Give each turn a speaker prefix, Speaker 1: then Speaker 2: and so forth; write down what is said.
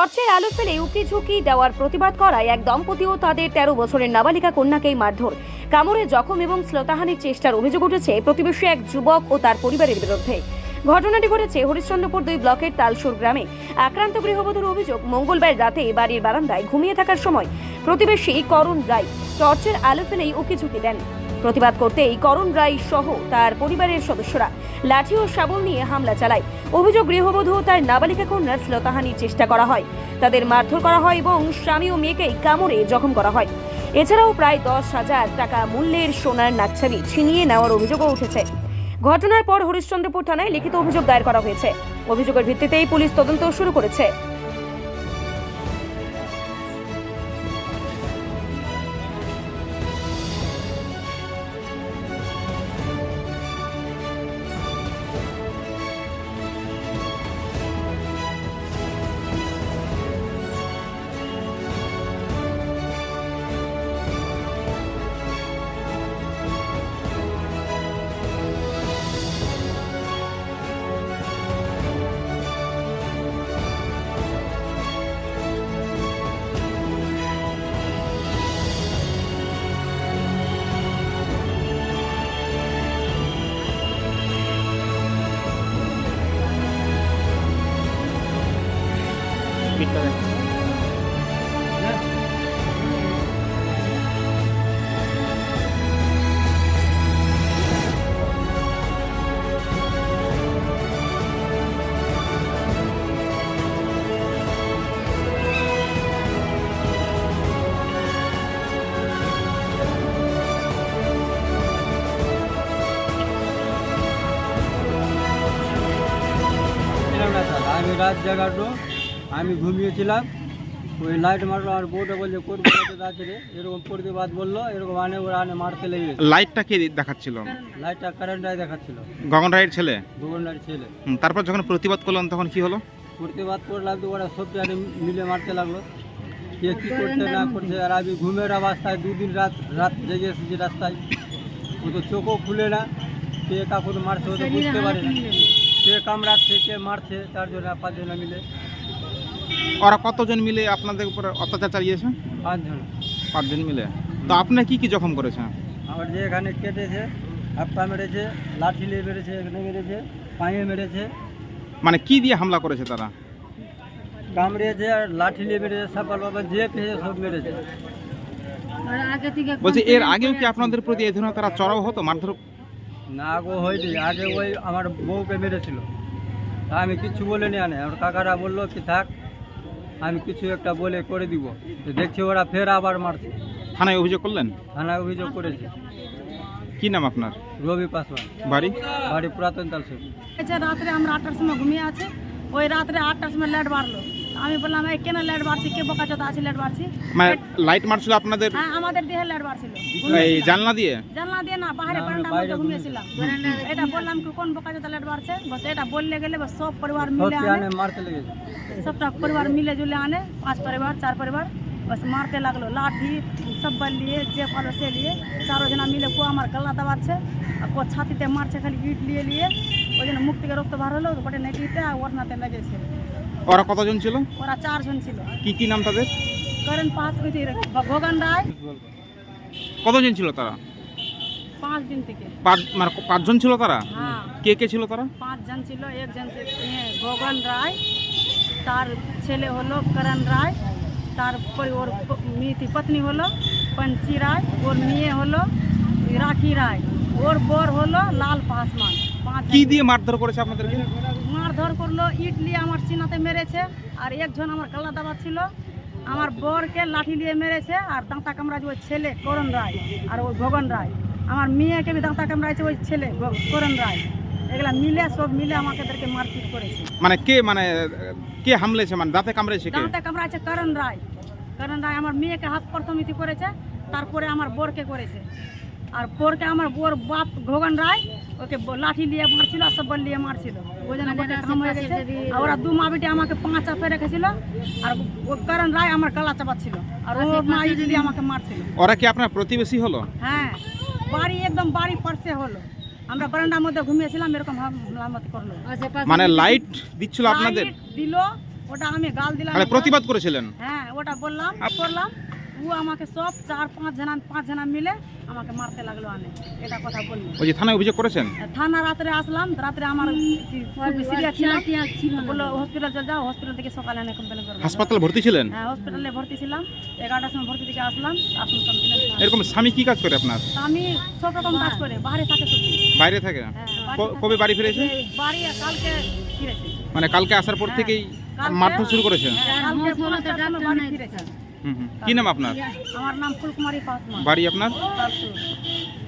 Speaker 1: টর্চের আলো ফেলে উকি ঝুঁকি দেওয়ার প্রতিবাদ করায় এক দম্পতি ও তাদের ১৩ বছরের নাবালিকা কন্যাকেই মারধর, কামড়ে জখম এবং শ্লীলতাহানির চেষ্টার অভিযোগ উঠেছে প্রতিবেশী এক যুবক ও তার পরিবারের বিরুদ্ধে। ঘটনাটি ঘটেছে হরিশ্চন্দ্রপুর ২ ব্লকের তালসুর গ্রামে। আক্রান্ত গৃহবধূর অভিযোগ, মঙ্গলবার রাতে বাড়ির বারান্দায় ঘুমিয়ে থাকার সময় প্রতিবেশী করণ রায় টর্চের আলো ফেলেই উকি ঝুঁকি দেন। প্রতিবাদ করতেই করণ রায় সহ তার পরিবারের সদস্যরা লাঠি ও শাবল নিয়ে হামলা চালায়। অভিযোগ, গৃহবধূ ও তার নাবালিকা কন্যার শ্লীলতাহানির চেষ্টা করা হয়, তাদের মারধর করা হয় এবং স্বামী ও মেয়েকেই কামড়ে জখম করা হয়। এছাড়াও প্রায় ১০,০০০ টাকা মূল্যের সোনার নাকছাবি ছিনিয়ে নেওয়ার অভিযোগও উঠেছে। ঘটনার পর হরিশ্চন্দ্রপুর থানায় লিখিত অভিযোগ দায়ের করা হয়েছে। অভিযোগের ভিত্তিতেই পুলিশ তদন্ত শুরু করেছে।
Speaker 2: আমি রাত জাগাটো আমি ঘুমিয়েছিলাম, ওই লাইট মারলো আর বউটা বলছে কোন কোথাতে যাচ্ছে রে, এরকম প্রতিবাদ বললো, এরকম ওরা মারতে লেগে।
Speaker 3: লাইটটা কে দেখাচ্ছিল?
Speaker 2: লাইটটা কারেন্টাই দেখাচ্ছিল,
Speaker 3: গগন রায়ের ছেলে।
Speaker 2: গগন রায়ের ছেলে।
Speaker 3: তারপর যখন প্রতিবাদ করলাম তখন কি হলো?
Speaker 2: প্রতিবাদ করলাম তো ওরা সব মিলে মারতে লাগলো, কে কী করতে না করছে। আর আমি ঘুমের অবস্থায় 2 দিন রাত জেগে এসেছি রাস্তায়, ও তো চোখও খুলে না, কে কাকুর মারছে ও তো বুঝতে পারে না, কে কামড়াচ্ছে কে মারছে, 4 জন 5 জন মিলে।
Speaker 3: ওরা কতজন মিলে আপনাদের উপরে অত্যাচার চালিয়েছে?
Speaker 2: 5 জন।
Speaker 3: 5 জন মিলে। তো আপনি কি কি জখম করেছেন?
Speaker 2: আমার যে এখানে কেটেছে, হাত পা মেরেছে, লাঠি নিয়ে মেরেছে, এখানে মেরেছে, পায়ে মেরেছে।
Speaker 3: মানে কি দিয়ে হামলা করেছে তারা?
Speaker 2: কামড়িয়েছে আর লাঠি নিয়ে মেরেছে, সাপাল বাবা যে পেয়েছে সব মেরেছে।
Speaker 3: বলছি এর আগেও কি আপনাদের প্রতি এই ধরনের তারা চড়াও হতো, মারধর?
Speaker 2: না গো, হয়নি। আগে ওই আমার বউকে মেরেছিল, তা আমি কিছু বলিনি। আমার কাকারা বললো কি থাক, আমি কিছু একটা বলে করে দিব। তো দেখছি ওরা ফের আবার মারছে।
Speaker 3: থানায় অভিযোগ করলেন?
Speaker 2: থানায় অভিযোগ করেছে।
Speaker 3: কি নাম আপনার?
Speaker 2: রবি পাসওয়ান।
Speaker 3: বাড়ি?
Speaker 2: বাড়ি পুরাতন তালসুর।
Speaker 4: রাত্রে আমরা 8টার সময় ঘুমিয়ে আছি, ওই রাত্রে 8টার সময় লাইট বাড়লো। আমি বললাম এই কেন লাইট বাড়ছি, কে বোকাচোদা আছে লাইট বাড়ছি?
Speaker 3: মানে লাইট মারছিল আপনাদের?
Speaker 4: হ্যাঁ, আমাদের দেহে লাইট বাড়ছিল।
Speaker 3: এই জানলা দিয়ে?
Speaker 4: জানলা দিয়ে না, বাইরে বারান্দার মধ্যে ঘুমিয়েছিলাম। এটা বললাম কি কোন বোকাচোদা লাইট বাড়ছে, বস এটা বললে গেলে বস সব পরিবার মিলে আনে,
Speaker 2: মারতে লেগেছে।
Speaker 4: সবটা পরিবার মিলে জুলে আনে, 5 পরিবার 4 পরিবার, बस मारते लगलो। लाठी सब लिए जे पालो से लिए, 4 जना मिले को আমার গলা দাবাচ্ছে আর কো ছাতিতে মারছে, খালি ইট নিয়ে নিয়ে ওই জন্য মুখ থেকে রক্ত বার হলো, ওটা নেটিতে আর ওড়নাতে লেগেছে।
Speaker 3: ওরা কতজন ছিল?
Speaker 4: ওরা 4 জন ছিল।
Speaker 3: কি কি নাম তাদের?
Speaker 4: করেন পাঁচ কইতে গগন রায়।
Speaker 3: কতজন ছিল তারা?
Speaker 4: 5 দিন থেকে
Speaker 3: 5 জন ছিল তারা?
Speaker 4: হ্যাঁ।
Speaker 3: কে কে ছিল তারা?
Speaker 4: 5 জন ছিল। একজন গগন রায়, তার ছেলে হলো করণ রায়, তারপরে ওর পত্নী হলো पंची राय, ওর মেয়ে হলো রাখি রায়, ওর বর হলো লাল পাসওয়ান। 5
Speaker 3: কি দিয়ে মারধর করেছে আপনাদেরকে?
Speaker 4: মারধর করলো, ইট নিয়ে আমার সিনাতে মেরেছে, আর একজন আমার গলা দাবাচ্ছিল। আমার বরকে লাঠি দিয়ে মেরেছে, আর দাঁতা কামড়াছে ওই ছেলে করণ রায় আর ওই গগন রায়। আমার মেয়েকে বি দাঁতা কামড়াইছে ওই ছেলে করণ রায়। এগুলা মিলে সব মিলে আমাদেরকে মারপিট করেছে।
Speaker 3: মানে কে হামলেছে, মানে দাঁতে কামড়েছে কে?
Speaker 4: দাঁতে কামড়াইছে করণ রায়। করণ রায় আমার মেয়েকে হাত প্রথম ইতি করেছে, তারপরে আমার বরকে করেছে। আর বরকে আমার বর বাপ গগন রায় ওকে লাঠি নিয়ে মারছিল, আর সব নিয়ে মারছিল। ওই জন্য কাম হয়ে গেছে। আর ওরা 2 মা বেটি আমাকে 5 চাপে রেখেছিল, আর ও করণ রায় আমার গলা চাপাচ্ছিল, আর ও মা ইট দিয়ে আমাকে মারছিল।
Speaker 3: ওরা কি আপনার প্রতিবেশী হলো?
Speaker 4: হ্যাঁ, বাড়ি একদম বাড়ি পাশে হলো। আমরা বারান্দার মধ্যে ঘুমিয়েছিলাম, এরকম হামলামত করলো।
Speaker 3: মানে লাইট দিচ্ছিল আপনাদের?
Speaker 4: দিল, ওটা আমি গাল দিলাম
Speaker 3: তাহলে
Speaker 4: একটা।
Speaker 3: প্রতিবাদ করেছিলেন?
Speaker 4: হ্যাঁ ওটা বললাম করলাম, ও আমাকে সব 4-5 জনা মিলে আমাকে মারতে লাগলো আনে, এটা কথা বললো।
Speaker 3: ওই যে থানায় অভিযোগ করেছেন?
Speaker 4: থানা রাত্রে আসলাম, রাত্রে আমার সিরিয়াস ছিল, বললো হসপিটাল চল যাও, হসপিটাল থেকে সকালে এনে কমপ্লেন করবো।
Speaker 3: হাসপাতালে ভর্তি ছিলেন?
Speaker 4: হ্যাঁ হসপিটালে ভর্তি ছিলাম, 11টার সময় ভর্তি থেকে আসলাম, এখন কমপ্লেন।
Speaker 3: এরকম স্বামী কি কাজ করে আপনার?
Speaker 4: আমি সব রকম কাজ করে, বাইরে থাকে সত্যি।
Speaker 3: বাইরে থাকে?
Speaker 4: হ্যাঁ, বাড়ি থাকে।
Speaker 3: কবে বাড়ি ফিরেছে?
Speaker 4: বাড়ি কালকে ফিরেছে।
Speaker 3: মানে কালকে আসার পর থেকেই
Speaker 4: কালকে-
Speaker 3: মারধর শুরু করেছে?
Speaker 4: হ্যাঁ, কালকে 5টার সময় বাড়ি ফিরেছে।
Speaker 3: কি নাম আপনার?
Speaker 4: আমার নাম ফুলকুমারী পাসওয়ান।
Speaker 3: বাড়ি আপনার?
Speaker 4: তারপর